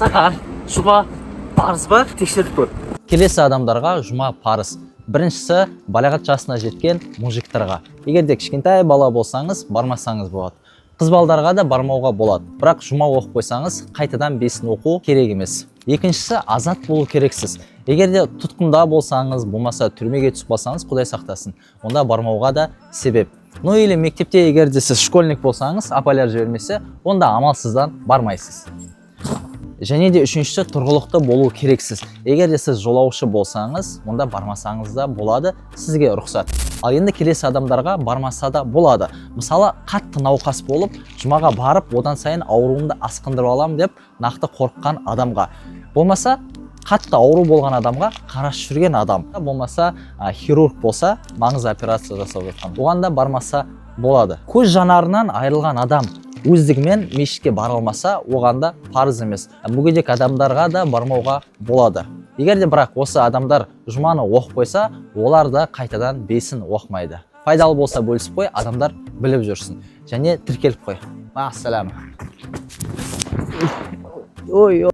Саған жұма парыз ба? Тексеріп көр. Келесі адамдарға жұма парыз. Біріншісі балағат жасына жеткен мужиктарға. Егер де кішкентай бала болсаңыз, бармасаңыз болады. Қыз балдарға да бармауға болады. Бірақ жұма оқып қойсаңыз, қайтадан бесін оқу керек емес. Екіншісі азат болу керексіз. Егер де тұтқында болсаңыз, болмаса түрмеге түсіп қалсаңыз, Құдай сақтасын, онда бармауға да себеп. Ну или мектепте егер де сіз школьник болсаңыз, апайлар жібермесе, онда амалсыздан бармайсыз. Және де үшіншісі тұрғылықты болу керексіз. Егер де сіз жолаушы болсаңыз, онда бармасаңыз да болады, сізге рұқсат. Ал енді келесі адамдарға бармаса да болады. Мысалы, қатты науқас болып, жұмаға барып, одан сайын ауруымды асқындырып алам деп нақты қорыққан адамға. Болмаса, қатты ауру болған адамға қараш жүрген адам. Болмаса, хирург болса, маңызды операция жасап жатқан. Оған да бармаса болады. Көз жанарынан айырылған адам өздігімен мешітке бара алмаса, оған да парыз емес. Мүгедек адамдарға да бармауға болады. Егер де бірақ осы адамдар жұманы оқып қойса, олар да қайтадан бесін оқымайды. Пайдалы болса бөлісіп қой, адамдар біліп жүрсін. Және тіркеліп қой. Ассалам. Ой.